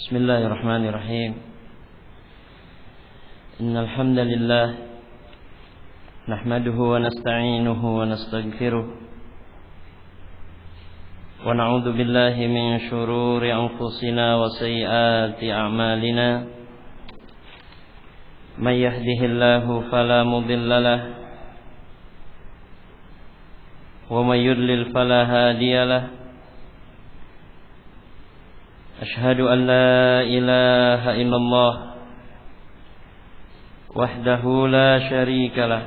Bismillahirrahmanirrahim. Innal hamdalillah nahmaduhu wa nasta'inuhu wa nastaghfiruh wa na'udzu billahi min shururi anfusina wa sayyiati a'malina. May yahdihillahu fala mudilla lahu wa may yudlil fala hadiya lahu. Ashhadu an la ilaha illallah wahdahu la syarika lah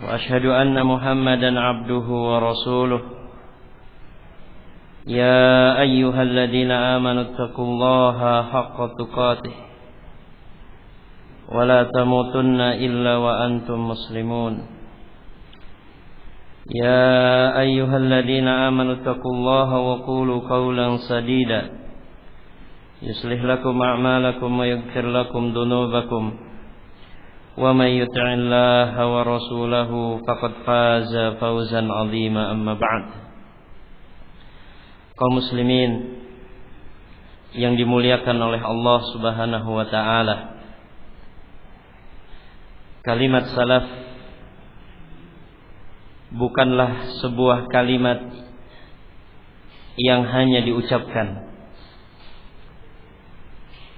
wa ashhadu anna Muhammadan abduhu wa rasuluh. Ya ayyuhalladzina amanu taqullaha haqqa tuqatih wa la tamutunna illa wa antum muslimun. Ya ayyuhalladzina amanu taqullaha wa qulu qawlan sadida yuslih lakum a'malakum wa yaghfir lakum dhunubakum wa may yuti'illaha wa rasulahu faqad faza fawzan 'azima. Amma ba'd. Kaum muslimin yang dimuliakan oleh Allah Subhanahu wa taala, kalimat salaf bukanlah sebuah kalimat yang hanya diucapkan,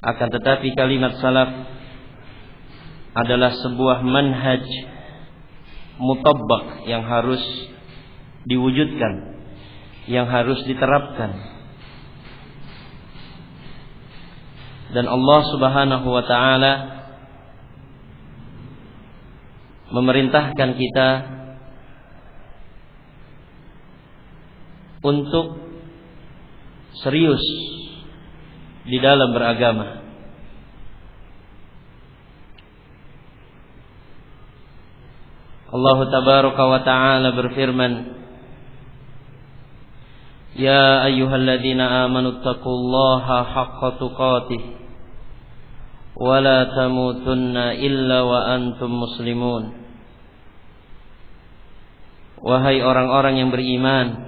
akan tetapi kalimat salaf adalah sebuah manhaj mutabbaq yang harus diwujudkan, yang harus diterapkan. Dan Allah Subhanahu wa taala memerintahkan kita untuk serius di dalam beragama. Allah tabaraka wa ta'ala berfirman, Ya ayyuhalladzina amanu taqullaha haqqa tuqatih wa la tamutunna illa wa antum muslimun. Wahai orang-orang yang beriman,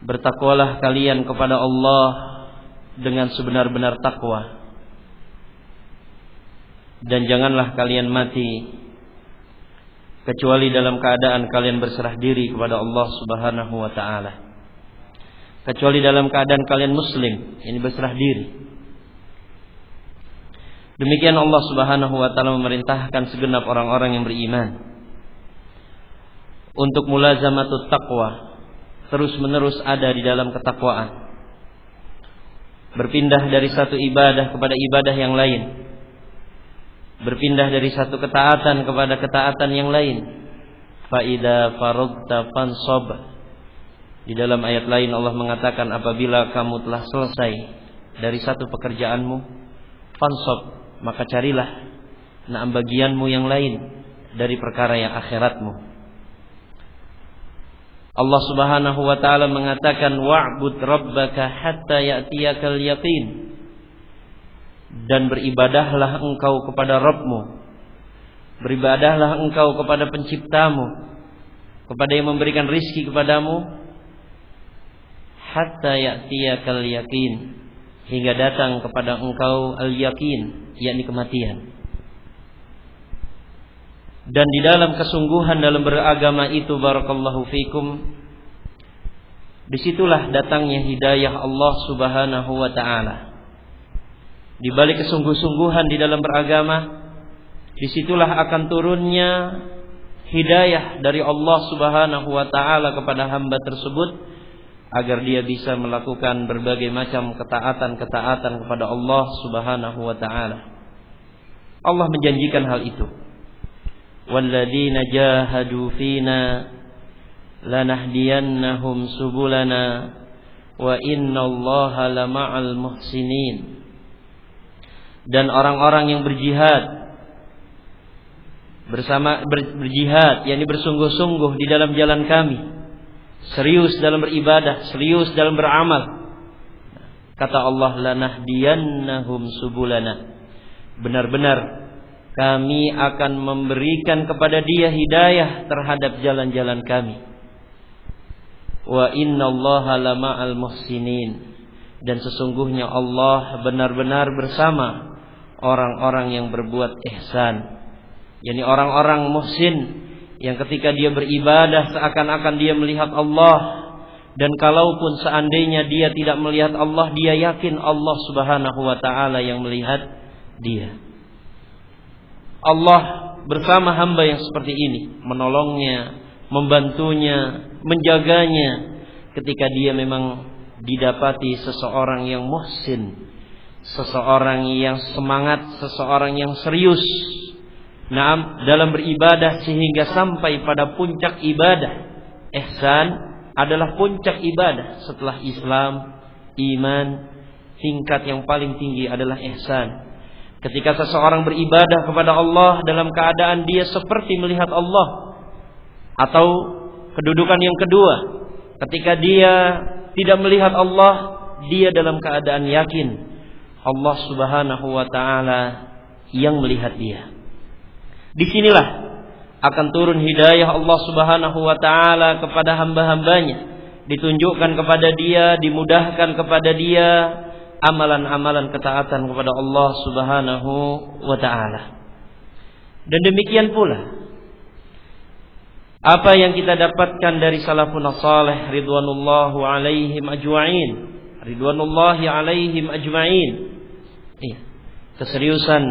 bertakwalah kalian kepada Allah dengan sebenar-benar takwa, dan janganlah kalian mati kecuali dalam keadaan kalian berserah diri kepada Allah Subhanahu wa taala, kecuali dalam keadaan kalian muslim, ini berserah diri. Demikian Allah Subhanahu wa taala memerintahkan segenap orang-orang yang beriman untuk mulazamatut taqwa, terus-menerus ada di dalam ketakwaan, berpindah dari satu ibadah kepada ibadah yang lain, berpindah dari satu ketaatan kepada ketaatan yang lain. Fa idza faragta fansab. Di dalam ayat lain Allah mengatakan, apabila kamu telah selesai dari satu pekerjaanmu, fansab, maka carilah bagianmu yang lain dari perkara yang akhiratmu. Allah Subhanahu wa taala mengatakan, wa'bud rabbaka hatta ya'tiyakal yaqin. Dan beribadahlah engkau kepada Rabbmu, beribadahlah engkau kepada penciptamu, kepada yang memberikan rizki kepadamu, hatta ya'tiyakal yaqin, hingga datang kepada engkau al-yaqin, yakni kematian. Dan di dalam kesungguhan dalam beragama itu, barakallahu fikum, disitulah datangnya hidayah Allah Subhanahu wa ta'ala. Di balik kesungguh-sungguhan di dalam beragama, disitulah akan turunnya hidayah dari Allah Subhanahu wa ta'ala kepada hamba tersebut, agar dia bisa melakukan berbagai macam ketaatan-ketaatan kepada Allah Subhanahu wa ta'ala. Allah menjanjikan hal itu. Walladzina jahadu fina lanahdiyannahum subulana wa innallaha lama'al muhsinin. Dan orang-orang yang berjihad berjihad, yakni bersungguh-sungguh di dalam jalan kami, serius dalam beribadah, serius dalam beramal, kata Allah, lanahdiyannahum subulana, benar-benar kami akan memberikan kepada dia hidayah terhadap jalan-jalan kami. Wa innallaha lama'al muhsinin. Dan sesungguhnya Allah benar-benar bersama orang-orang yang berbuat ihsan. Yani orang-orang muhsin yang ketika dia beribadah seakan-akan dia melihat Allah. Dan kalaupun seandainya dia tidak melihat Allah, dia yakin Allah subhanahu wa ta'ala yang melihat dia. Allah bersama hamba yang seperti ini, menolongnya, membantunya, menjaganya ketika dia memang didapati seseorang yang muhsin, seseorang yang semangat, seseorang yang serius dalam beribadah sehingga sampai pada puncak ibadah. Ihsan adalah puncak ibadah setelah Islam, iman, tingkat yang paling tinggi adalah ihsan. Ketika seseorang beribadah kepada Allah dalam keadaan dia seperti melihat Allah. Atau kedudukan yang kedua, ketika dia tidak melihat Allah, dia dalam keadaan yakin Allah subhanahu wa ta'ala yang melihat dia. Disinilah akan turun hidayah Allah subhanahu wa ta'ala kepada hamba-hambanya. Ditunjukkan kepada dia, dimudahkan kepada dia amalan-amalan ketaatan kepada Allah subhanahu wa ta'ala. Dan demikian pula apa yang kita dapatkan dari salafun salih ridwanullahu alaihim ajma'in. Ridwanullahi alaihim ajma'in. Keseriusan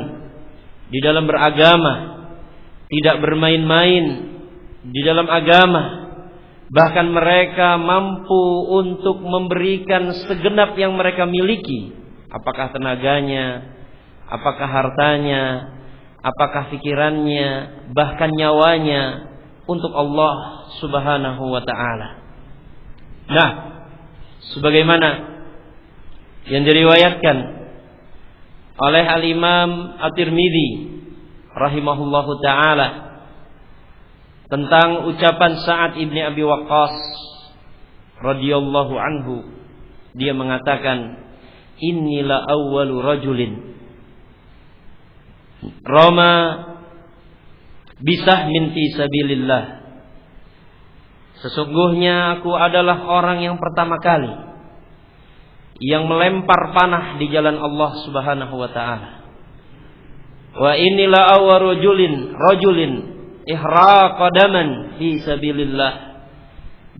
di dalam beragama, tidak bermain-main di dalam agama. Bahkan mereka mampu untuk memberikan segenap yang mereka miliki. Apakah tenaganya, apakah hartanya, apakah pikirannya, bahkan nyawanya, untuk Allah subhanahu wa ta'ala. Nah, sebagaimana yang diriwayatkan oleh Al-Imam At-Tirmidzi rahimahullahu ta'ala tentang ucapan Sa'ad ibn Abi Waqqas radhiyallahu anhu, dia mengatakan, innila awwalu rajulin rama bisahmin fi sabilillah. Sesungguhnya aku adalah orang yang pertama kali yang melempar panah di jalan Allah subhanahu wa ta'ala. Wa inilah awwalu rajulin ihraqa daman fi sabilillah.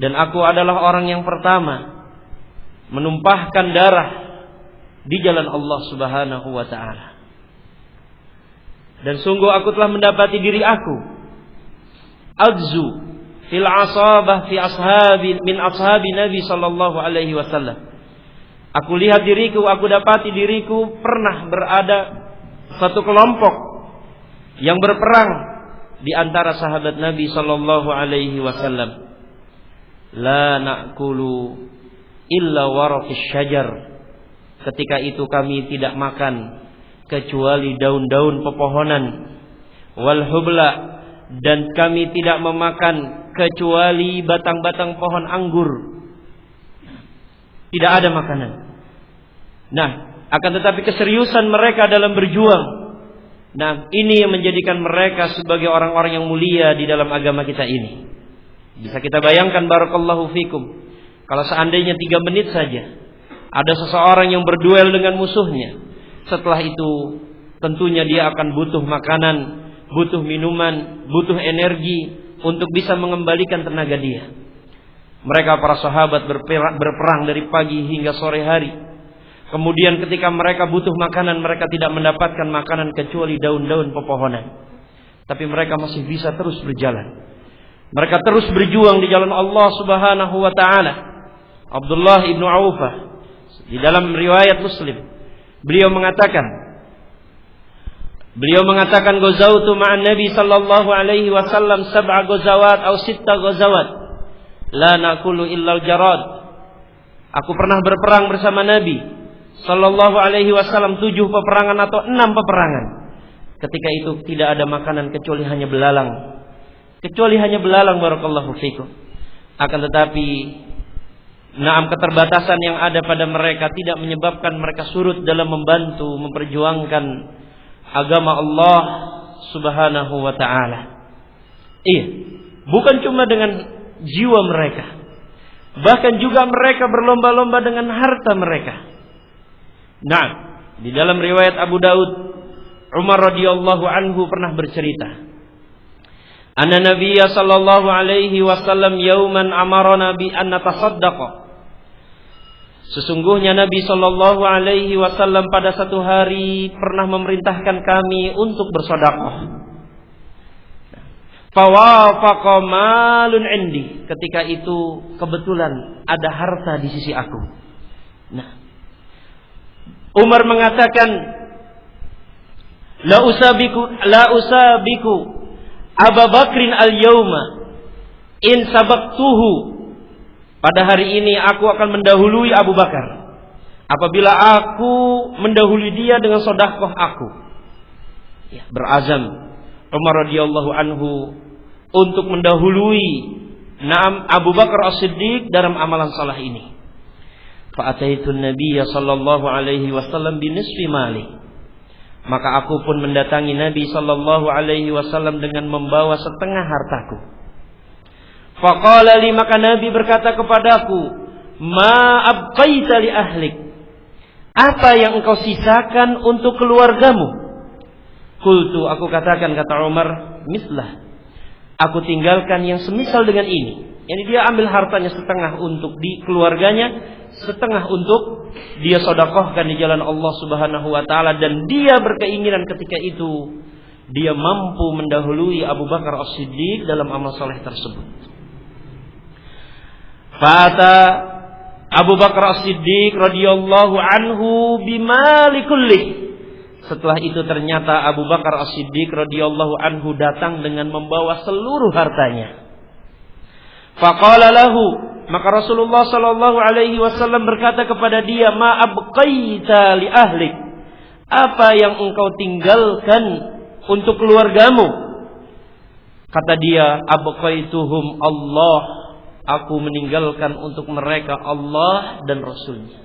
Dan aku adalah orang yang pertama menumpahkan darah di jalan Allah subhanahu wa ta'ala. Dan sungguh aku telah mendapati diri aku agzu fil asabah fi ashabi min ashabi Nabi sallallahu alaihi wasallam. Aku lihat diriku, aku dapati diriku pernah berada satu kelompok yang berperang di antara sahabat Nabi sallallahu alaihi wasallam. La na'kulu illa waraqis syajar. Ketika itu kami tidak makan kecuali daun-daun pepohonan. Wal hubla, dan kami tidak memakan kecuali batang-batang pohon anggur. Tidak ada makanan. Nah, akan tetapi keseriusan mereka dalam berjuang, nah ini yang menjadikan mereka sebagai orang-orang yang mulia di dalam agama kita ini. Bisa kita bayangkan, barakallahu fikum, kalau seandainya 3 menit saja ada seseorang yang berduel dengan musuhnya, setelah itu tentunya dia akan butuh makanan, butuh minuman, butuh energi untuk bisa mengembalikan tenaga dia. Mereka para sahabat berperang dari pagi hingga sore hari. Kemudian ketika mereka butuh makanan, mereka tidak mendapatkan makanan kecuali daun-daun pepohonan. Tapi mereka masih bisa terus berjalan. Mereka terus berjuang di jalan Allah subhanahu wa ta'ala. Abdullah ibnu Aufah di dalam riwayat Muslim, beliau mengatakan ghazawtu ma'an Nabi sallallahu alaihi wasallam 7 ghazawat atau 6 ghazawat la naqulu illa al-jarad. Aku pernah berperang bersama Nabi sallallahu alaihi wasallam 7 peperangan atau 6 peperangan. Ketika itu tidak ada makanan kecuali hanya belalang. Barakallahu fikum. Akan tetapi keterbatasan yang ada pada mereka tidak menyebabkan mereka surut dalam membantu memperjuangkan agama Allah subhanahu wa ta'ala. Iya, bukan cuma dengan jiwa mereka, Bahkan juga mereka berlomba-lomba dengan harta mereka. Nah, di dalam riwayat Abu Daud, Umar radhiyallahu anhu pernah bercerita, anna Nabiyya sallallahu alaihi wasallam yauman amarana bi an natasaddaqa. Sesungguhnya Nabi sallallahu alaihi wasallam pada satu hari pernah memerintahkan kami untuk bersedekah. Fawafaqa malun indi. Ketika itu kebetulan ada harta di sisi aku. Nah, Umar mengatakan, la usabiku Abu Bakrin al-yauma in sabaqtuhu. Pada hari ini aku akan mendahului Abu Bakar apabila aku mendahului dia dengan sedekah aku. Ya, berazam Umar radhiyallahu anhu untuk mendahului Abu Bakar As-Siddiq dalam amalan salah ini. Fa'ataitu an-nabiyya sallallahu alaihi wasallam bi nisfi mali. Maka aku pun mendatangi Nabi sallallahu alaihi wasallam dengan membawa setengah hartaku. Faqala li, maka Nabi berkata kepadaku, ma abqaita li ahlik. Apa yang engkau sisakan untuk keluargamu? Qultu, aku katakan, kata Umar, mislah. Aku tinggalkan yang semisal dengan ini. Yani dia ambil hartanya setengah untuk di keluarganya, setengah untuk dia sedekahkan di jalan Allah Subhanahu wa taala, dan dia berkeinginan ketika itu dia mampu mendahului Abu Bakar As-Siddiq dalam amal saleh tersebut. Fata Abu Bakar As-Siddiq radhiyallahu anhu bimali kulli. Setelah itu ternyata Abu Bakar As-Siddiq radhiyallahu anhu datang dengan membawa seluruh hartanya. Faqala lahu, maka Rasulullah sallallahu alaihi wasallam berkata kepada dia, ma abqaita li ahlik. Apa yang engkau tinggalkan untuk keluargamu? Kata dia, abqaituhum Allah. Aku meninggalkan untuk mereka Allah dan Rasulnya.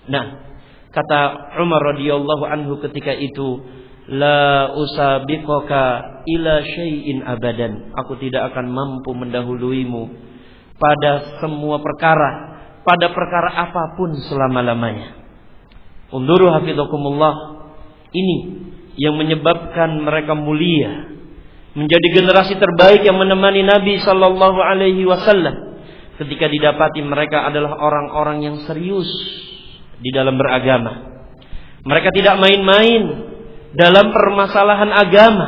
Nah, kata Umar radhiyallahu anhu ketika itu, la usabiqaka ila syai'in abadan. Aku tidak akan mampu mendahuluimu pada semua perkara, pada perkara apapun selama-lamanya. Unduru hafizakumullah. Ini yang menyebabkan mereka mulia, menjadi generasi terbaik yang menemani Nabi sallallahu alaihi wasallam. Ketika didapati mereka adalah orang-orang yang serius di dalam beragama. Mereka tidak main-main dalam permasalahan agama.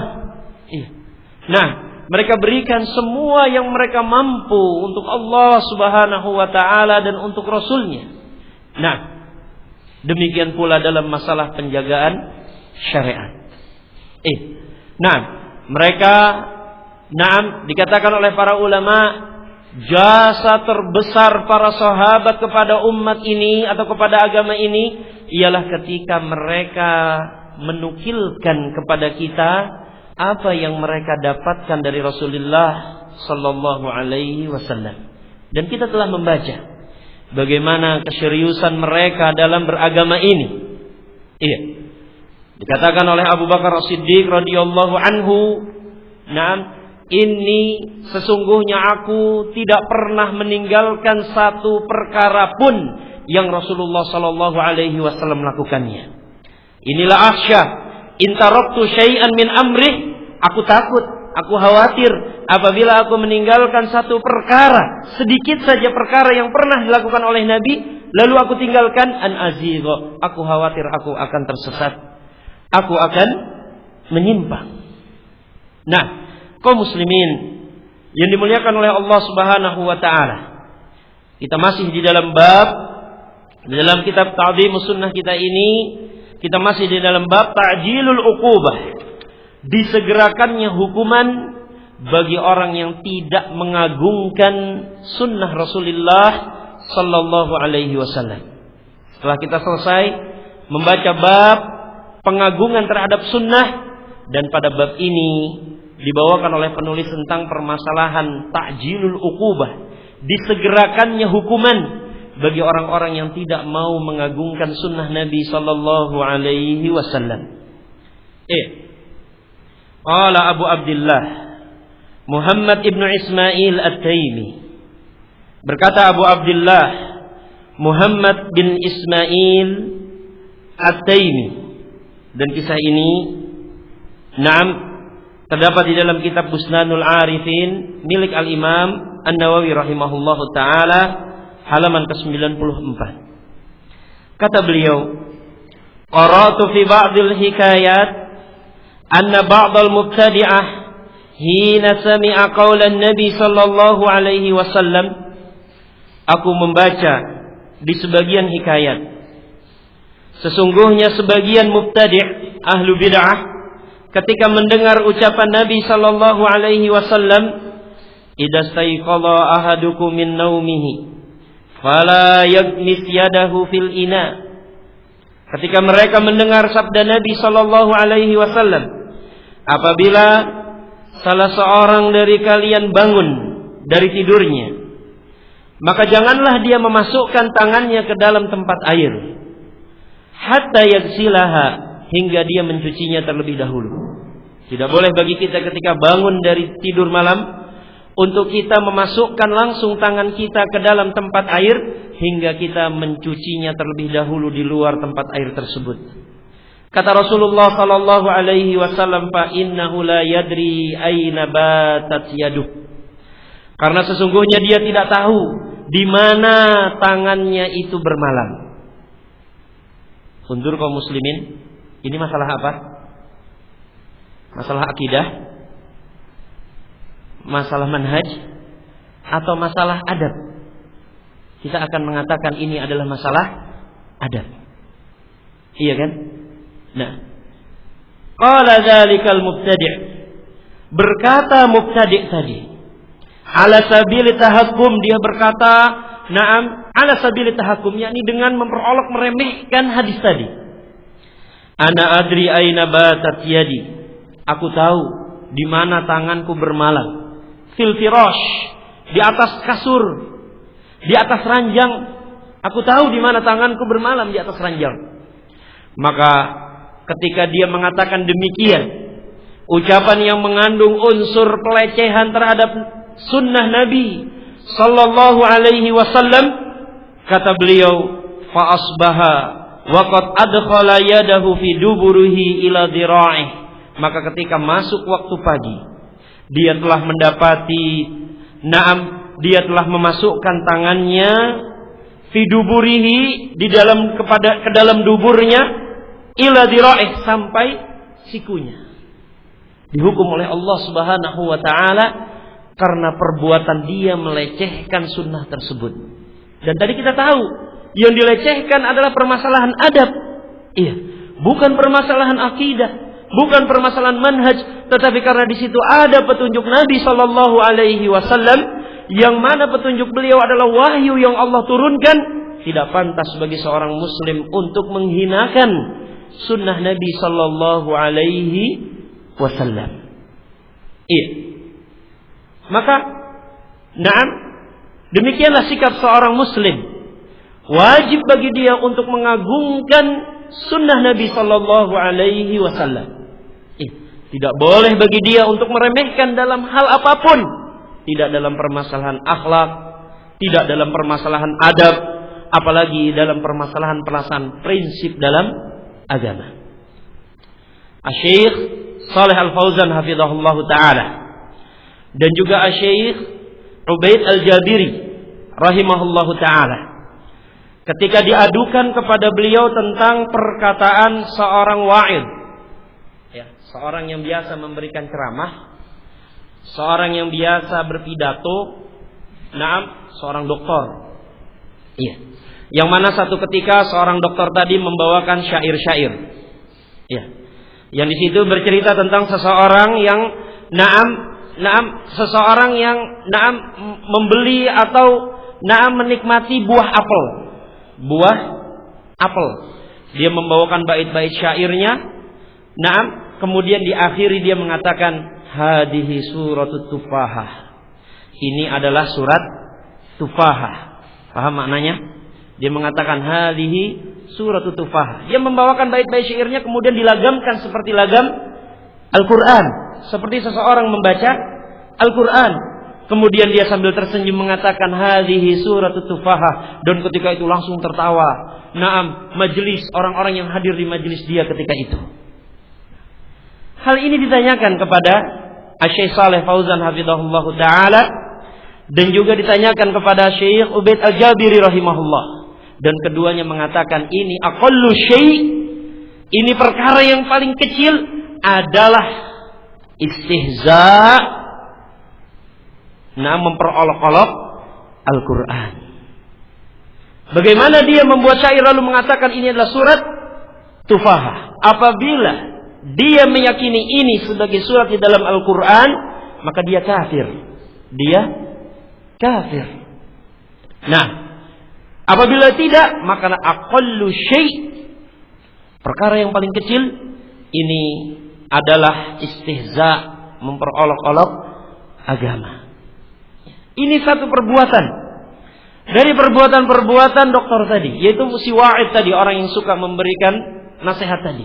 Nah, mereka berikan semua yang mereka mampu untuk Allah Subhanahu wa taala dan untuk Rasulnya. Nah, demikian pula dalam masalah penjagaan syariat. Mereka dikatakan oleh para ulama, jasa terbesar para sahabat kepada umat ini atau kepada agama ini ialah ketika mereka menukilkan kepada kita apa yang mereka dapatkan dari Rasulullah sallallahu alaihi wasallam. Dan kita telah membaca bagaimana keseriusan mereka dalam beragama ini. Dikatakan oleh Abu Bakar As-Siddiq radhiyallahu anhu, ini sesungguhnya aku tidak pernah meninggalkan satu perkara pun yang Rasulullah sallallahu alaihi wasallam melakukannya. Inilah akhsha in taraktu syai'an min amri. Aku takut, aku khawatir apabila aku meninggalkan satu perkara, sedikit saja perkara yang pernah dilakukan oleh Nabi, lalu aku tinggalkan, an azigha. Aku khawatir aku akan tersesat, aku akan menyimpang. Nah, kaum muslimin yang dimuliakan oleh Allah Subhanahu wa taala, kita masih di dalam dalam kitab Ta'dhimus Sunnah kita ini, kita masih di dalam bab ta'jilul uqubah, disegerakannya hukuman bagi orang yang tidak mengagungkan sunnah Rasulullah sallallahu alaihi wasallam. Setelah kita selesai membaca bab pengagungan terhadap sunnah, dan pada bab ini dibawakan oleh penulis tentang permasalahan ta'jilul uqubah, disegerakannya hukuman bagi orang-orang yang tidak mau mengagungkan sunnah Nabi sallallahu alaihi wasallam. Qala Abu Abdullah Muhammad ibn Ismail At-Taimi, Berkata Abu Abdullah Muhammad bin Ismail At-Taimi, dan kisah ini terdapat di dalam kitab Busnanul Arifin milik Al-Imam An-Nawawi rahimahullahu taala, halaman ke-94. Kata beliau, qara'tu fi ba'dil hikayat anna ba'dal mubtadi'ah hina sami'a qaulan Nabi sallallahu alaihi wasallam. Aku membaca di sebagian hikayat, sesungguhnya sebagian mubtadi' ahlu bid'ah ketika mendengar ucapan Nabi sallallahu alaihi wasallam, idza staiqala ahadukum min naumihi fala yaghmis yadahu fil ina. Ketika mereka mendengar sabda Nabi sallallahu alaihi wasallam, apabila salah seorang dari kalian bangun dari tidurnya, maka janganlah dia memasukkan tangannya ke dalam tempat air hatta yaghsilaha, hingga dia mencucinya terlebih dahulu. Tidak boleh bagi kita ketika bangun dari tidur malam untuk kita memasukkan langsung tangan kita ke dalam tempat air hingga kita mencucinya terlebih dahulu di luar tempat air tersebut. Kata Rasulullah sallallahu alaihi wasallam, fa innahu la yadri aina batat yaduh. Karena sesungguhnya dia tidak tahu di mana tangannya itu bermalam. Undur kaum muslimin, ini masalah apa? Masalah akidah, masalah manhaj, atau masalah adab? Kita akan mengatakan ini adalah masalah adab. Iya kan? Nah, qala dzalikal mubtadi', berkata mubtadi' tadi, ala sabili tahakkum, dia berkata, na'am, ala sabili tahakkum, yakni dengan memperolok meremehkan hadis tadi. Ana adri aina batat yadi, aku tahu di mana tanganku bermalam. Fil firash, di atas kasur, di atas ranjang. Aku tahu di mana tanganku bermalam, di atas ranjang. Maka ketika dia mengatakan demikian, ucapan yang mengandung unsur pelecehan terhadap sunnah Nabi sallallahu alaihi wasallam, kata beliau, fa asbaha wa qad adkhala yadahu fi duburihi ila dhira'ih. Maka ketika masuk waktu pagi, dia telah mendapati, dia telah memasukkan tangannya fi duburihi, di dalam ke dalam duburnya, ila dhira'ih, sampai sikunya. Dihukum oleh Allah Subhanahu wa taala karena perbuatan dia melecehkan sunnah tersebut. Dan tadi kita tahu yang dilecehkan adalah permasalahan adab. Iya, bukan permasalahan akidah, bukan permasalahan manhaj, tetapi karena di situ ada petunjuk Nabi sallallahu alaihi wasallam, yang mana petunjuk beliau adalah wahyu yang Allah turunkan, tidak pantas bagi seorang muslim untuk menghinakan sunnah Nabi sallallahu alaihi wasallam. Iya. Maka, demikianlah sikap seorang muslim. Wajib bagi dia untuk mengagungkan sunnah Nabi sallallahu alaihi wasallam. Tidak boleh bagi dia untuk meremehkan dalam hal apapun. Tidak dalam permasalahan akhlak, tidak dalam permasalahan adab, apalagi dalam permasalahan pelaksanaan prinsip dalam agama. Asy-Syaikh Shalih Al-Fauzan hafizahullah ta'ala dan juga Asy-Syaikh Ubaid Al-Jabiri rahimahullah ta'ala, ketika diadukan kepada beliau tentang perkataan seorang wa'id, ya, seorang yang biasa memberikan ceramah, seorang yang biasa berpidato, seorang doktor, iya, yang mana satu ketika seorang dokter tadi membawakan syair-syair, ya, yang di situ bercerita tentang seseorang yang seseorang yang membeli atau menikmati buah apel. Dia membawakan bait-bait syairnya. Kemudian diakhiri dia mengatakan, hadihi suratut tufahah. Ini adalah surat tufahah. Paham maknanya? Dia mengatakan hadihi suratut tufahah. Dia membawakan bait-bait syairnya kemudian dilagamkan seperti lagam Al-Quran, seperti seseorang membaca Al-Quran. Kemudian dia sambil tersenyum mengatakan hadhihi suratut tufahah, dan ketika itu langsung tertawa. Naam, majelis orang-orang yang hadir di majelis dia ketika itu. Hal ini ditanyakan kepada Syekh Shalih Fauzan hafizahullah taala, dan juga ditanyakan kepada Syekh Ubaid Al-Jabiri rahimahullah, dan keduanya mengatakan ini aqallu syai', ini perkara yang paling kecil adalah istihza', memperolok-olok Al-Quran. Bagaimana dia membuat syair lalu mengatakan ini adalah surat tufahah? Apabila dia meyakini ini sebagai surat di dalam Al-Quran, maka dia kafir. Dia kafir. Nah, apabila tidak, maka aqallu syai', perkara yang paling kecil, ini adalah istihza', memperolok-olok agama. Ini satu perbuatan dari perbuatan-perbuatan dokter tadi, yaitu si wa'id tadi, orang yang suka memberikan nasihat tadi.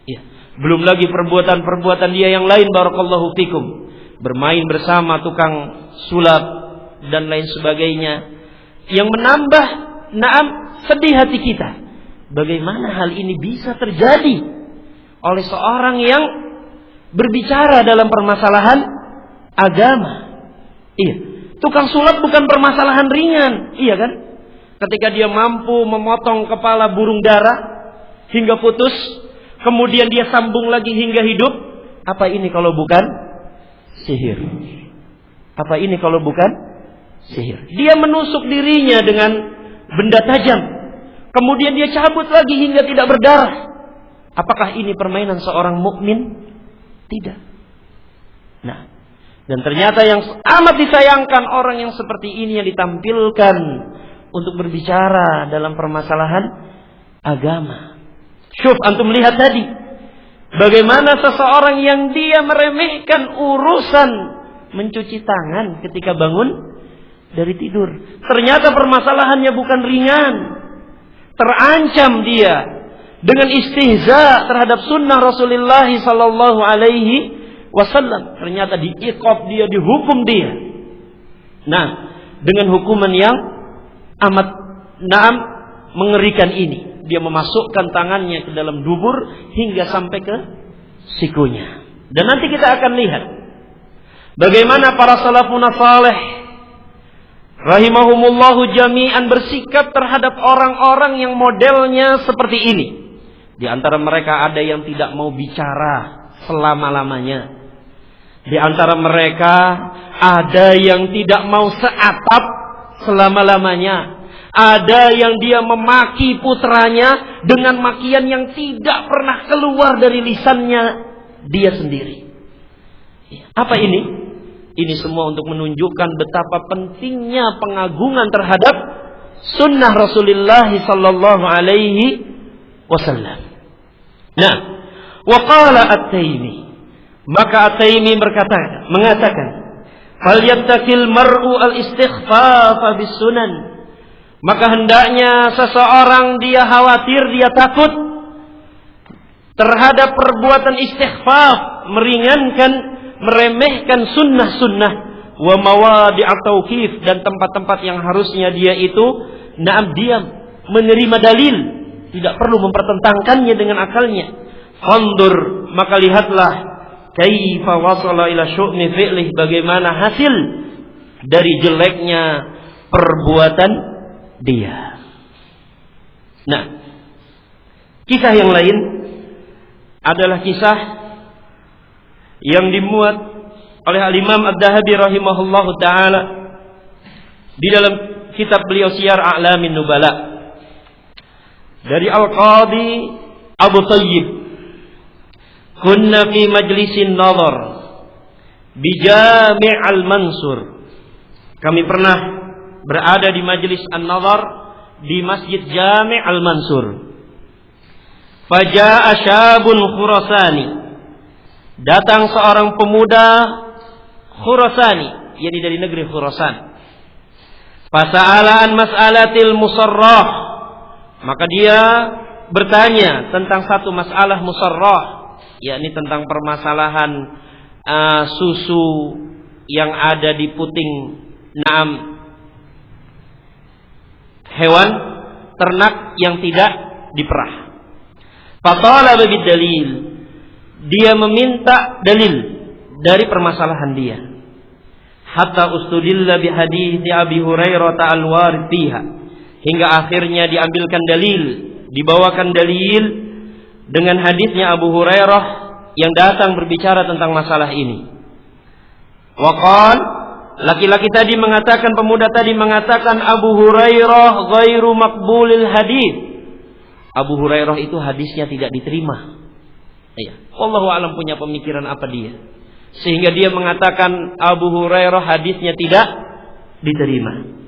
Ya. Belum lagi perbuatan-perbuatan dia yang lain, barakallahu fikum, bermain bersama tukang sulap dan lain sebagainya, yang menambah sedih hati kita. Bagaimana hal ini bisa terjadi oleh seorang yang berbicara dalam permasalahan agama? Iya. Tukang sulap bukan permasalahan ringan, iya kan? Ketika dia mampu memotong kepala burung dara hingga putus, kemudian dia sambung lagi hingga hidup, apa ini kalau bukan sihir? Apa ini kalau bukan sihir? Dia menusuk dirinya dengan benda tajam, kemudian dia cabut lagi hingga tidak berdarah. Apakah ini permainan seorang mukmin? Tidak. Nah, dan ternyata yang amat disayangkan orang yang seperti ini yang ditampilkan untuk berbicara dalam permasalahan agama. Syuf, antum lihat tadi bagaimana seseorang yang dia meremehkan urusan mencuci tangan ketika bangun dari tidur. Ternyata permasalahannya bukan ringan. Terancam dia dengan istihza terhadap sunnah Rasulullah sallallahu alaihi wasallam. Ternyata diiqab dia, dihukum dia. Nah, dengan hukuman yang amat mengerikan ini, dia memasukkan tangannya ke dalam dubur hingga sampai ke sikunya. Dan nanti kita akan lihat bagaimana para salafun saleh rahimahumullahu jami'an bersikap terhadap orang-orang yang modelnya seperti ini. Di antara mereka ada yang tidak mau bicara selama-lamanya. Di antara mereka ada yang tidak mau seatap selama-lamanya. Ada yang dia memaki putranya dengan makian yang tidak pernah keluar dari lisannya dia sendiri. Apa ini? Ini semua untuk menunjukkan betapa pentingnya pengagungan terhadap sunnah Rasulullah sallallahu alaihi wasallam. Nah, waqala At-Taimi, maka At-Taimi mengatakan, "Falyattaqil mar'u al-istighfafa bis-sunan." Maka hendaknya seseorang dia khawatir, dia takut terhadap perbuatan istighfaf, meringankan, meremehkan sunnah-sunnah, wa mawadi'at tauqif, dan tempat-tempat yang harusnya dia itu diam, menerima dalil, tidak perlu mempertentangkannya dengan akalnya. Fandur, maka lihatlah kaifa wasala ila syu'ni fi'lih, bagaimana hasil dari jeleknya perbuatan dia. Nah, kisah yang lain adalah kisah yang dimuat oleh Al-Imam Ad-Dahabi rahimahullahu taala di dalam kitab beliau Siyar A'lamin Nubala, dari Al-Qadhi Abu Thayyib, kunna fi majlisin nazar bi Jami' Al-Mansur, kami pernah berada di majlis An-Nazar di Masjid Jami' Al-Mansur. Faja'a syabun Khurasani, datang seorang pemuda Khurasani, yakni dari negeri Khurasan. Fasa'ala an mas'alatil musarrah, maka dia bertanya tentang satu masalah musarrah, yakni tentang permasalahan susu yang ada di puting hewan ternak yang tidak diperah. Fatalaba bid-dalil, dia meminta dalil dari permasalahan dia. Hatta ustudilla bi hadits Abi Hurairah al-warid fiha, hingga akhirnya diambilkan dalil, dibawakan dalil dengan hadisnya Abu Hurairah yang datang berbicara tentang masalah ini. Waqal, laki-laki tadi mengatakan, pemuda tadi mengatakan, Abu Hurairah ghairu maqbulil hadis. Abu Hurairah itu hadisnya tidak diterima. Iya, wallahu alam punya pemikiran apa dia, sehingga dia mengatakan Abu Hurairah hadisnya tidak diterima.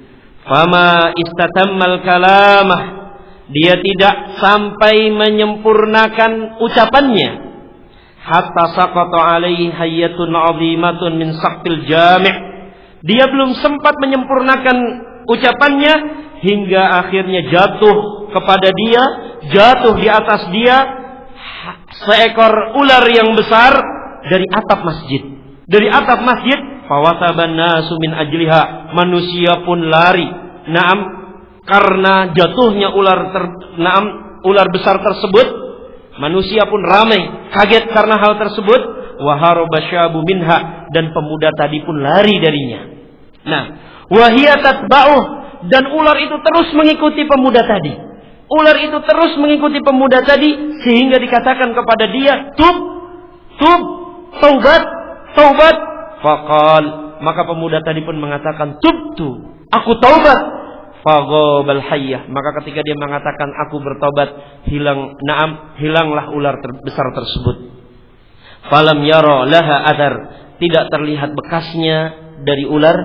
Fama istatammal kalamah, dia tidak sampai menyempurnakan ucapannya. Hatta saqata alaihi hayyatun 'azimatun min saqfil jami', dia belum sempat menyempurnakan ucapannya hingga akhirnya jatuh kepada dia, jatuh di atas dia seekor ular yang besar dari atap masjid. Dari atap masjid, fawasaban nasu min ajliha, manusia pun lari. Naam, karena jatuhnya ular besar tersebut, manusia pun ramai, kaget karena hal tersebut. Waharoba syabu minha, dan pemuda tadi pun lari darinya. Nah, wahia tatba'uh, dan ular itu terus mengikuti pemuda tadi. Ular itu terus mengikuti pemuda tadi sehingga dikatakan kepada dia, taubat. Faqal, maka pemuda tadi pun mengatakan, tubtu, aku taubat. Faghabal hayyah, maka ketika dia mengatakan aku bertobat, hilanglah ular besar tersebut. Falam yara laha adar, tidak terlihat bekasnya dari ular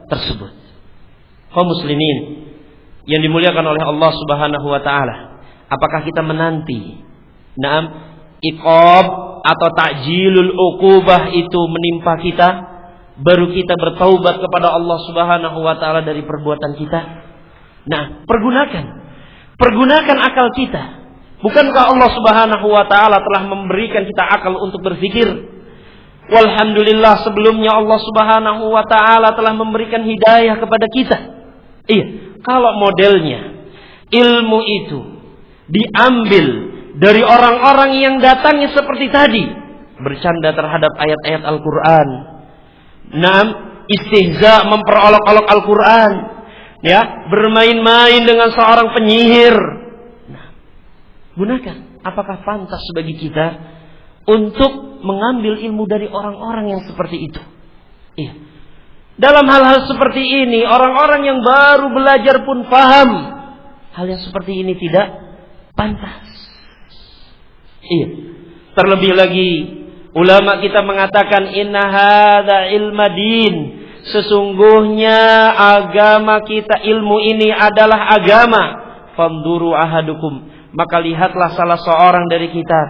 tersebut. Kaum muslimin yang dimuliakan oleh Allah Subhanahu wa taala, apakah kita menanti iqab atau ta'jilul uqubah itu menimpa kita baru kita bertaubat kepada Allah Subhanahu wa taala dari perbuatan kita? Nah, pergunakan akal kita. Bukankah Allah Subhanahu wa taala telah memberikan kita akal untuk berpikir? Walhamdulillah, sebelumnya Allah Subhanahu wa taala telah memberikan hidayah kepada kita. Iya, kalau modelnya ilmu itu diambil dari orang-orang yang datangnya seperti tadi, bercanda terhadap ayat-ayat Al-Quran, istihza, memperolok-olok Al-Quran, ya, bermain-main dengan seorang penyihir. Nah, gunakan. Apakah pantas bagi kita untuk mengambil ilmu dari orang-orang yang seperti itu? Iya. Dalam hal-hal seperti ini, orang-orang yang baru belajar pun paham hal yang seperti ini tidak pantas. Iya. Terlebih lagi, ulama kita mengatakan inna hadza ilma din. Sesungguhnya agama kita, ilmu ini adalah agama. Fanduru ahadukum, maka lihatlah salah seorang dari kita,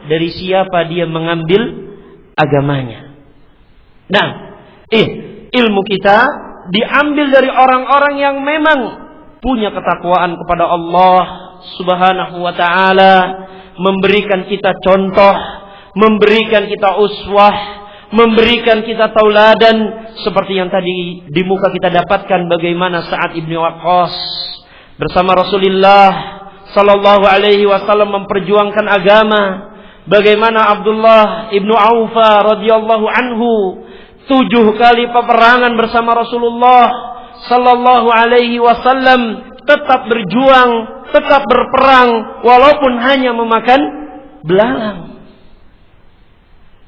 dari siapa dia mengambil agamanya. Nah, ilmu kita diambil dari orang-orang yang memang punya ketakwaan kepada Allah Subhanahu wa taala, memberikan kita contoh, memberikan kita uswah, memberikan kita tauladan, seperti yang tadi di muka kita dapatkan bagaimana Sa'ad ibn Waqqas bersama Rasulullah sallallahu alaihi wasallam memperjuangkan agama, bagaimana Abdullah ibnu Aufa radhiyallahu anhu 7 kali peperangan bersama Rasulullah sallallahu alaihi wasallam, tetap berjuang, tetap berperang walaupun hanya memakan belalang.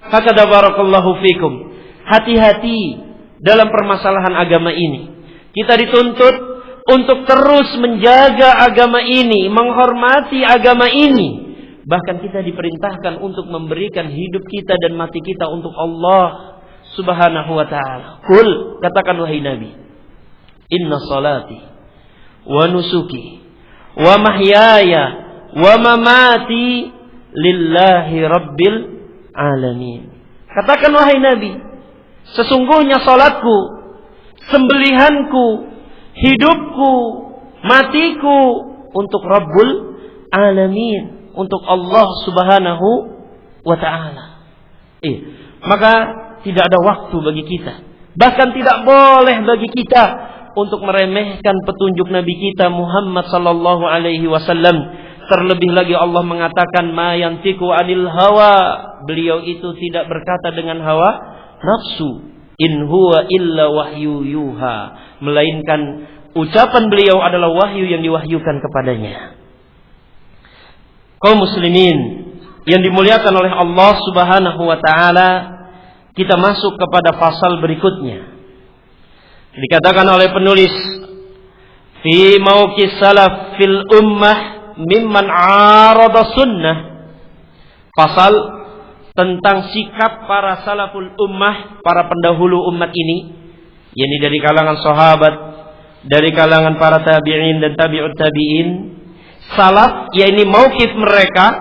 Hakada barakallahu fikum. Hati-hati dalam permasalahan agama ini. Kita dituntut untuk terus menjaga agama ini, menghormati agama ini. Bahkan kita diperintahkan untuk memberikan hidup kita dan mati kita untuk Allah Subhanahu wa ta'ala. Qul, katakan wahai Nabi, inna salati wa nusuki wa mahyaya wa mamati lillahi rabbil alamin. Katakan wahai Nabi, sesungguhnya salatku, sembelihanku, hidupku, matiku untuk Rabbul alamin, untuk Allah Subhanahu wa ta'ala. Maka tidak ada waktu bagi kita. Bahkan tidak boleh bagi kita untuk meremehkan petunjuk Nabi kita Muhammad sallallahu alaihi wasallam. Terlebih lagi Allah mengatakan ma yantiqu anil hawa. Beliau itu tidak berkata dengan hawa nafsu. In huwa illa wahyu yuha. Melainkan ucapan beliau adalah wahyu yang diwahyukan kepadanya. Kaum muslimin yang dimuliakan oleh Allah Subhanahu wa taala, kita masuk kepada pasal berikutnya. Dikatakan oleh penulis, fi mauqis salaf fil ummah mimman arada sunnah. Pasal tentang sikap para salaful ummah, para pendahulu umat ini, yakni dari kalangan sahabat, dari kalangan para tabi'in dan tabi'ut tabi'in. Salaf, yakni mauqif mereka,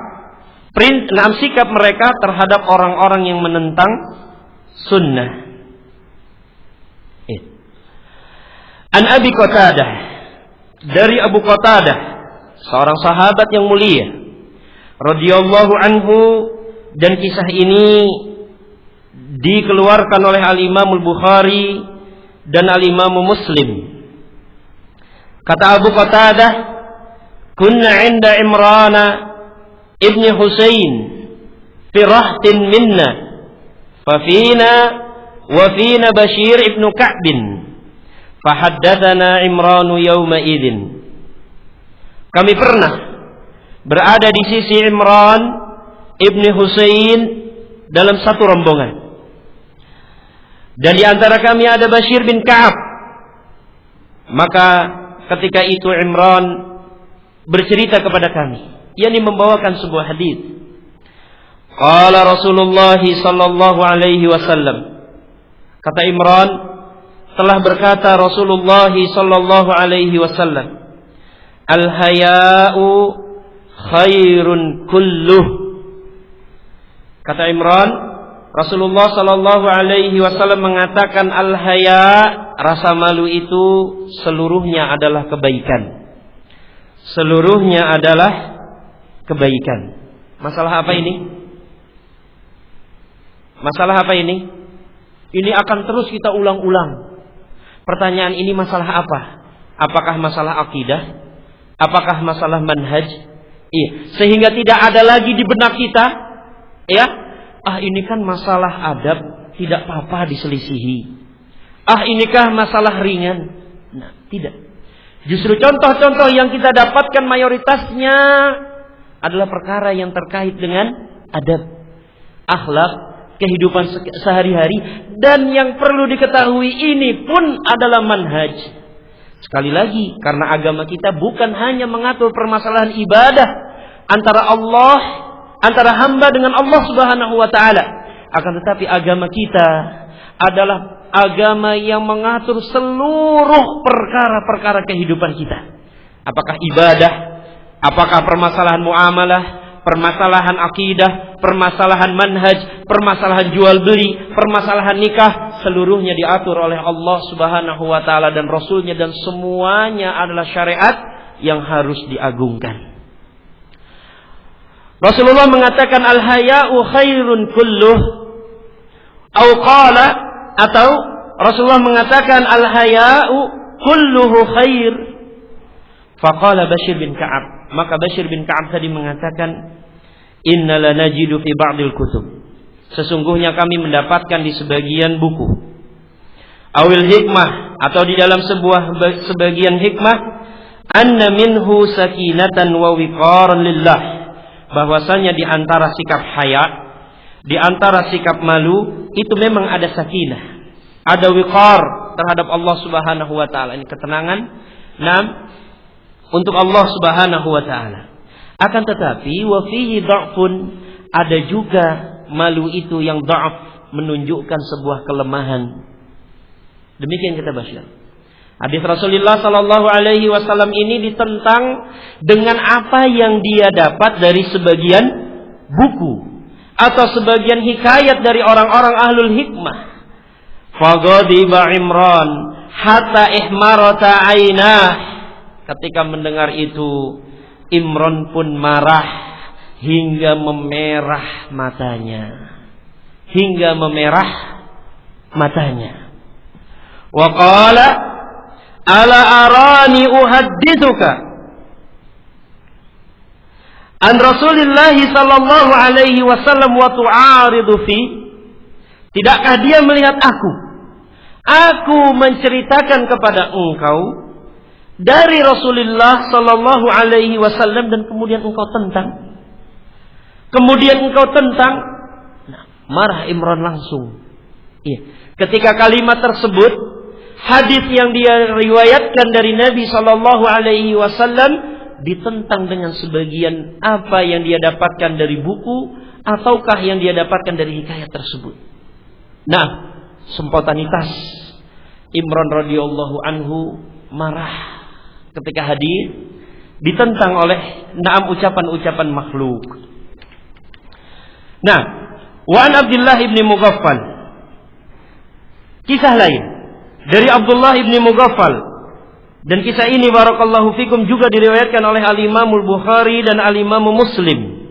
sikap mereka terhadap orang-orang yang menentang sunnah. An Abi Qatadah, dari Abu Qatadah, seorang sahabat yang mulia, radhiyallahu anhu, dan kisah ini dikeluarkan oleh Al-Imam Al-Bukhari dan Al-Imam Muslim. Kata Abu Qatadah, kunna 'inda Imran ibn Husain fi rahtin minna, fa fina wa fina Bashir ibn Ka'b, fa haddatsana Imran yawma idzin. Kami pernah berada di sisi Imran ibn Husain dalam satu rombongan, dan di antara kami ada Bashir bin Ka'ab. Maka ketika itu Imran bercerita kepada kami, yakni membawakan sebuah hadis. Qala Rasulullah sallallahu alaihi wasallam, kata Imran, telah berkata Rasulullah sallallahu alaihi wasallam, al-haya'u khairun kulluh. Kata Imran, Rasulullah sallallahu alaihi wasallam mengatakan al-haya', rasa malu itu seluruhnya adalah kebaikan. Seluruhnya adalah kebaikan. Masalah apa ini? Masalah apa ini? Ini akan terus kita ulang-ulang. Pertanyaan ini masalah apa? Apakah masalah akidah? Apakah masalah manhaj? Iya. Sehingga tidak ada lagi di benak kita, ya, ini kan masalah adab, tidak apa-apa diselisihi. Inikah masalah ringan? Nah, tidak. Justru contoh-contoh yang kita dapatkan mayoritasnya adalah perkara yang terkait dengan adab, akhlak, kehidupan sehari-hari, dan yang perlu diketahui ini pun adalah manhaj. Sekali lagi, karena agama kita bukan hanya mengatur permasalahan ibadah antara hamba dengan Allah Subhanahu wa taala, akan tetapi agama kita adalah agama yang mengatur seluruh perkara-perkara kehidupan kita. Apakah ibadah, apakah permasalahan muamalah, permasalahan akidah, permasalahan manhaj, permasalahan jual beli, permasalahan nikah, seluruhnya diatur oleh Allah Subhanahu wa taala dan Rasulnya, dan semuanya adalah syariat yang harus diagungkan. Rasulullah mengatakan al-haya'u khairun kulluh, atau Rasulullah mengatakan al-haya'u kulluhu khair. Faqala Bashir bin Ka'ab, maka Bashir bin Ka'ab tadi mengatakan, inna lanajidu fi ba'dil kutub, sesungguhnya kami mendapatkan di sebagian buku, awil hikmah, atau di dalam sebagian hikmah, anna minhu sakinatan wa wiqaran lillah, bahwasanya di antara sikap haya, di antara sikap malu, itu memang ada sakinah, ada wiqar terhadap Allah Subhanahu wa taala. Ini ketenangan untuk Allah Subhanahu wa taala. Akan tetapi wa fihi dha'fun, ada juga malu itu yang dha'af, menunjukkan sebuah kelemahan. Demikian kata Bashir. Hadis Rasulullah sallallahu alaihi wasallam ini ditentang dengan apa yang dia dapat dari sebagian buku atau sebagian hikayat dari orang-orang ahlul hikmah. Faghadiba Imran hatta ihmarata ainah. Ketika mendengar itu, Imran pun marah hingga memerah matanya. Hingga memerah matanya. Wa qala ala arani uhaddithuka an Rasulillah sallallahu alaihi wasallam wa tu'aridu fi. Tidakkah dia melihat aku menceritakan kepada engkau dari Rasulullah sallallahu alaihi wasallam dan kemudian engkau tentang. Nah, marah Imran langsung. Iya. Ketika kalimat tersebut, hadis yang dia riwayatkan dari Nabi sallallahu alaihi wasallam ditentang dengan sebagian apa yang dia dapatkan dari buku ataukah yang dia dapatkan dari hikayat tersebut. Nah, spontanitas Imran radhiyallahu anhu marah ketika hadis ditentang oleh ucapan-ucapan makhluk. Nah, wa an Abdullah ibn Mughaffal, kisah lain dari Abdullah ibn Mughaffal, dan kisah ini barakallahu fikum juga diriwayatkan oleh Al-Imam Al-Bukhari dan Al-Imam Muslim,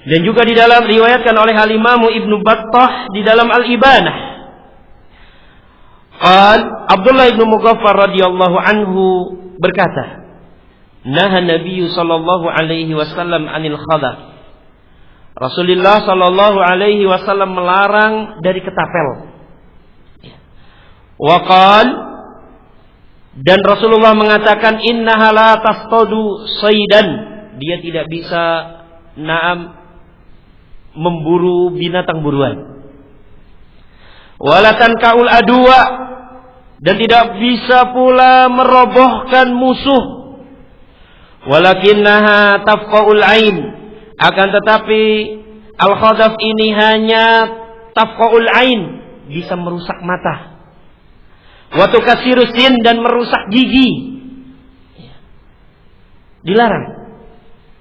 dan juga diriwayatkan oleh Al-Imam Ibnu Battah di dalam Al-Ibanah. Abdullah ibn Mughaffal radhiyallahu anhu berkata, naha Nabi sallallahu alaihi wasallam anil khadaf. Rasulullah sallallahu alaihi wasallam melarang dari ketapel. Wa qal, dan Rasulullah mengatakan innaha la tastadu saydan, dia tidak bisa memburu binatang buruan. Wala tankaul adwa, dan tidak bisa pula merobohkan musuh. Walakinnaha tafqaul ain, akan tetapi al-khadaf ini hanya tafqaul ain, bisa merusak mata. Wa tukasiru sin, dan merusak gigi. Dilarang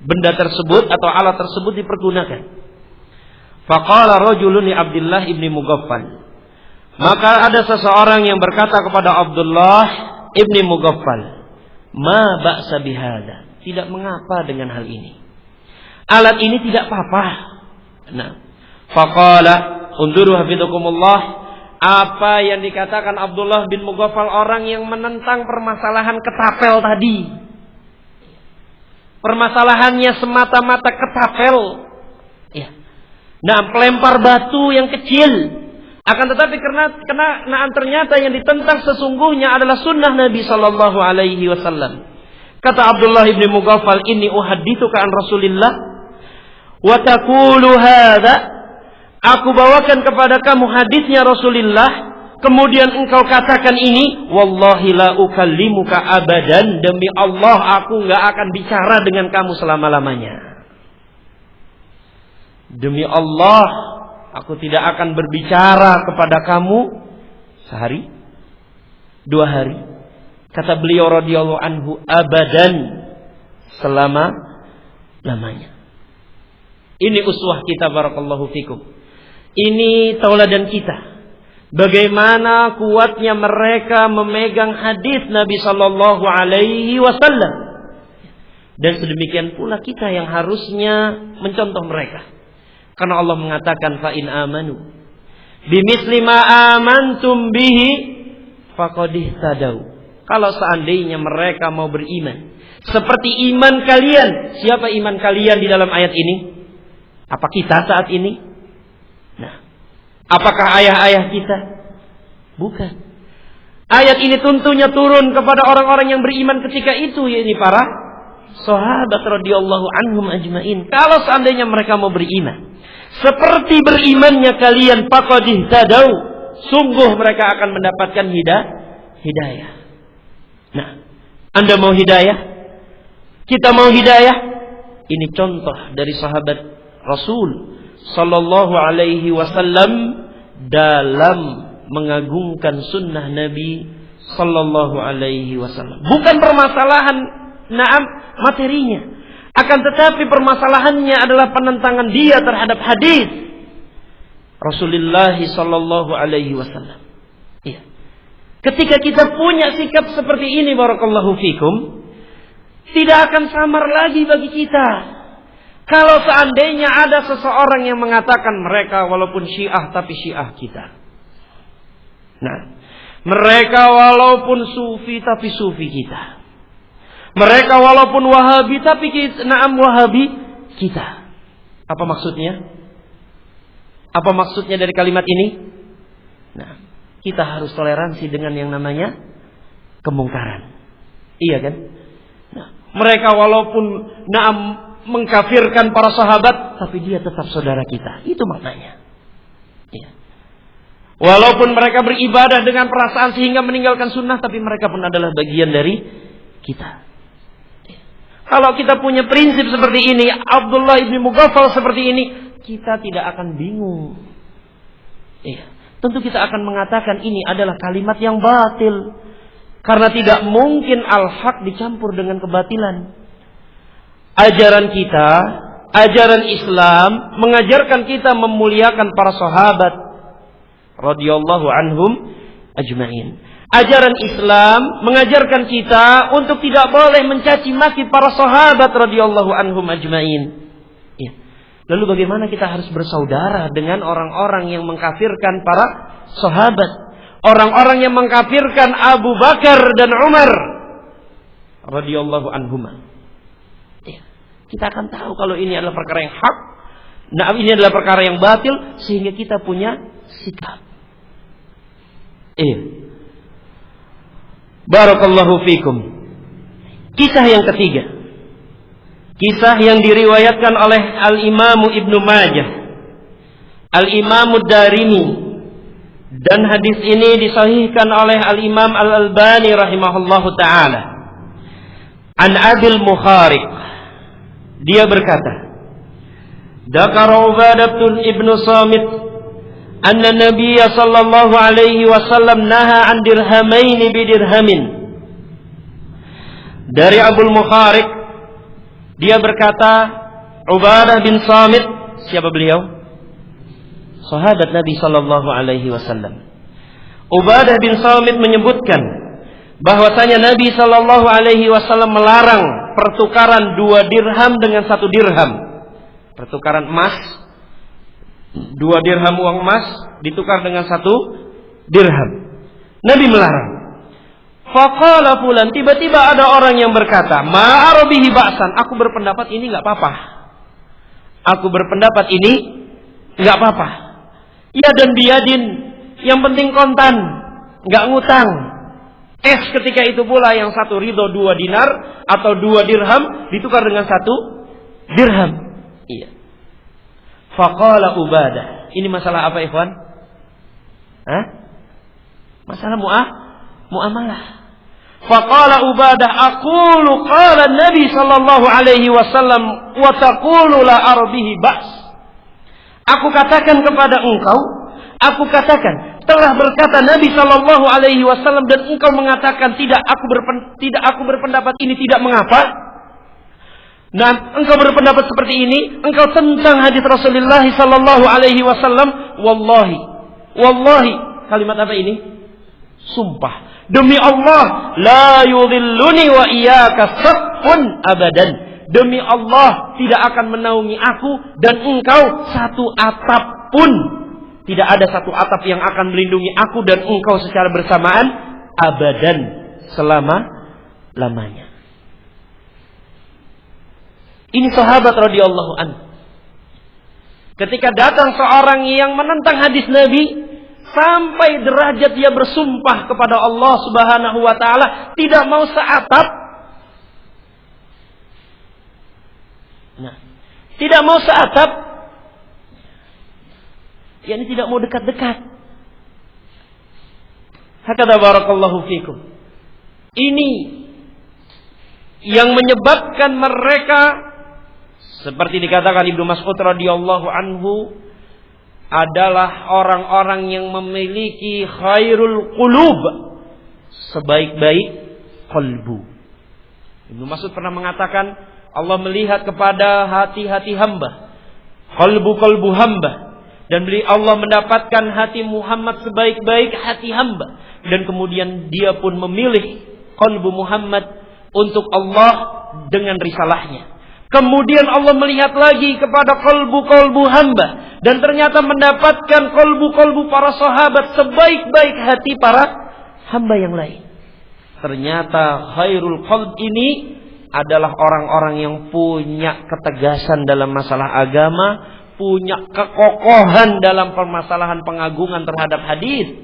benda tersebut atau alat tersebut dipergunakan. Faqala rajulun li Abdullah ibni Mughaffal, maka ada seseorang yang berkata kepada Abdullah ibni Mughaffal, ma ba'sa bihada, tidak mengapa dengan hal ini. Alat ini tidak apa-apa. Nah, faqala unzuru hafizakumullah, apa yang dikatakan Abdullah bin Mughaffal, orang yang menentang permasalahan ketapel tadi. Permasalahannya semata-mata ketapel. Ya. Nah, pelempar batu yang kecil. Akan tetapi karena ternyata yang ditentang sesungguhnya adalah sunnah Nabi sallallahu alaihi wasallam. Kata Abdullah bin Mughaffal, inni uhaddithuka an Rasulillah wa taqulu hadza, aku bawakan kepada kamu hadisnya Rasulullah, kemudian engkau katakan ini, wallahi la ukallimuka abadan, demi Allah aku enggak akan bicara dengan kamu selama-lamanya. Demi Allah aku tidak akan berbicara kepada kamu sehari, 2 hari. Kata beliau radhiyallahu anhu, abadan, selama-lamanya. Ini uswah kita barakallahu fikum. Ini tauladan kita. Bagaimana kuatnya mereka memegang hadis Nabi sallallahu alaihi wasallam. Dan sedemikian pula kita yang harusnya mencontoh mereka. Karena Allah mengatakan fa in amanu bimithli ma amantum bihi faqad ihtadaw. Kalau seandainya mereka mau beriman seperti iman kalian, siapa iman kalian di dalam ayat ini? Apa kita saat ini? Nah, apakah ayah-ayah kita? Bukan. Ayat ini tentunya turun kepada orang-orang yang beriman ketika itu, yakni para sahabat radhiyallahu anhum ajmain. Kalau seandainya mereka mau beriman seperti berimannya kalian, faqad ihtadaw, sungguh mereka akan mendapatkan hidayah. Nah, Anda mau hidayah? Kita mau hidayah? Ini contoh dari sahabat Rasul sallallahu alaihi wasallam dalam mengagungkan sunnah Nabi sallallahu alaihi wasallam. Bukan permasalahan materinya, akan tetapi permasalahannya adalah penentangan dia terhadap hadis Rasulullah sallallahu alaihi wasallam. Iya. Ketika kita punya sikap seperti ini barakallahu fikum, tidak akan samar lagi bagi kita. Kalau seandainya ada seseorang yang mengatakan mereka walaupun Syiah tapi Syiah kita. Nah, mereka walaupun sufi tapi sufi kita. Mereka walaupun wahabi tapi wahabi kita. Apa maksudnya? Apa maksudnya dari kalimat ini? Nah, kita harus toleransi dengan yang namanya kemungkaran. Iya kan? Nah, mereka walaupun mengkafirkan para sahabat, tapi dia tetap saudara kita. Itu maknanya. Ya. Walaupun mereka beribadah dengan perasaan sehingga meninggalkan sunnah, tapi mereka pun adalah bagian dari kita. Ya. Kalau kita punya prinsip seperti ini, Abdullah ibn Mughaffal seperti ini, kita tidak akan bingung. Ya. Tentu kita akan mengatakan ini adalah kalimat yang batil. Karena tidak mungkin al-haq dicampur dengan kebatilan. Ajaran kita, ajaran Islam mengajarkan kita memuliakan para sahabat radhiyallahu anhum ajma'in. Ajaran Islam mengajarkan kita untuk tidak boleh mencaci maki para sahabat radhiyallahu anhum ajma'in. Ya. Lalu bagaimana kita harus bersaudara dengan orang-orang yang mengkafirkan para sahabat? Orang-orang yang mengkafirkan Abu Bakar dan Umar radhiyallahu anhuma. Ya. Kita akan tahu kalau ini adalah perkara yang hak, nah ini adalah perkara yang batil, sehingga kita punya sikap. Barakallahu fikum. Kisah yang ketiga. Kisah yang diriwayatkan oleh Al-Imam Ibnu Majah, Al-Imam Ad-Darimi, dan hadis ini disahihkan oleh Al-Imam Al-Albani rahimahullahu ta'ala. An Abil Mukhariq, dia berkata, Dzakara Ubadah ibn Samit anna Nabiy sallallahu alaihi wasallam naha an dirhamain bidirhamin. Dari Abul Mukhariq, dia berkata, Ubadah bin Samit, siapa beliau? Sahabat Nabi sallallahu alaihi wasallam. Ubadah bin Samit menyebutkan bahwasanya Nabi sallallahu alaihi wasallam melarang pertukaran 2 dirham dengan 1 dirham. Pertukaran emas, 2 dirham uang emas ditukar dengan 1 dirham. Nabi melarang. Faqala fulan, tiba-tiba ada orang yang berkata, ma arabihi ba'san, aku berpendapat ini enggak apa-apa. Aku berpendapat ini enggak apa-apa. Ya dan biadin, yang penting kontan, nggak ngutang. Ketika itu pula yang 1 ridho 2 dinar atau 2 dirham ditukar dengan 1 dirham. Iya. Faqala Ubadah. Ini masalah apa, ikhwan? Hah? Masalah muamalah. Faqala Ubadah, aqulu qala Nabi sallallahu alaihi wasallam wa taqulu la arbihi ba's. Aku katakan kepada engkau, aku katakan, telah berkata Nabi sallallahu alaihi wasallam, dan engkau mengatakan tidak aku berpendapat ini tidak mengapa. Nah, engkau berpendapat seperti ini, engkau tentang hadis Rasulullah sallallahu alaihi wasallam. Wallahi, kalimat apa ini? Sumpah, demi Allah, la yudhilluni wa iyyaka saffun abadan. Demi Allah, tidak akan menaungi aku dan engkau satu atap pun. Tidak ada satu atap yang akan melindungi aku dan engkau secara bersamaan abadan, selama-lamanya. Ini sahabat radhiyallahu anhu. Ketika datang seorang yang menentang hadis Nabi, sampai derajat dia bersumpah kepada Allah Subhanahu wa taala tidak mau seatap. Nah, tidak mau seatap, yakni tidak mau dekat-dekat. Hakadha barakallahu fikum. Ini yang menyebabkan mereka, seperti dikatakan Ibnu Mas'ud radhiyallahu anhu, adalah orang-orang yang memiliki khairul qulub, sebaik-baik qalbu. Ibnu Mas'ud pernah mengatakan, Allah melihat kepada hati-hati hamba, qalbu hamba, dan Allah mendapatkan hati Muhammad sebaik-baik hati hamba, dan kemudian dia pun memilih qalbu Muhammad untuk Allah dengan risalahnya. Kemudian Allah melihat lagi kepada kolbu-kolbu hamba. Dan ternyata mendapatkan kolbu-kolbu para sahabat sebaik-baik hati para hamba yang lain. Ternyata khairul qalb ini adalah orang-orang yang punya ketegasan dalam masalah agama, punya kekokohan dalam permasalahan pengagungan terhadap hadis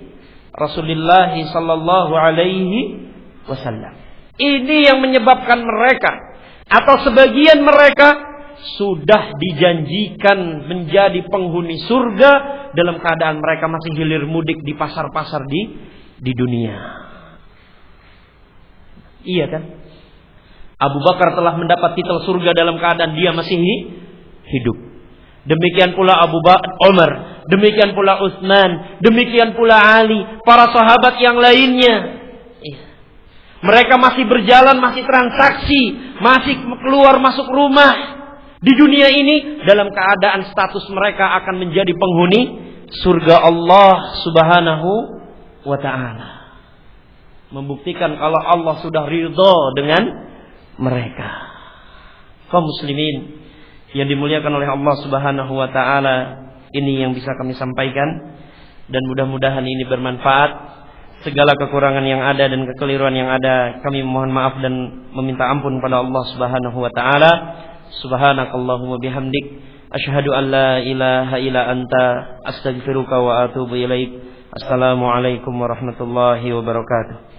Rasulullah sallallahu alaihi wasallam. Ini yang menyebabkan mereka atau sebagian mereka sudah dijanjikan menjadi penghuni surga dalam keadaan mereka masih hilir mudik di pasar-pasar di dunia. Iya kan? Abu Bakar telah mendapat titel surga dalam keadaan dia masih hidup. Demikian pula Umar, demikian pula Utsman, demikian pula Ali, para sahabat yang lainnya. Mereka masih berjalan, masih transaksi, masih keluar masuk rumah di dunia ini dalam keadaan status mereka akan menjadi penghuni surga Allah Subhanahu wa taala. Membuktikan kalau Allah sudah ridha dengan mereka. Kaum muslimin yang dimuliakan oleh Allah Subhanahu wa taala, ini yang bisa kami sampaikan dan mudah-mudahan ini bermanfaat. Segala kekurangan yang ada dan kekeliruan yang ada kami mohon maaf dan meminta ampun kepada Allah Subhanahu wa taala. Subhanakallahumma bihamdik asyhadu an la ilaha illa anta astaghfiruka wa atubu ilaik. Assalamualaikum warahmatullahi wabarakatuh.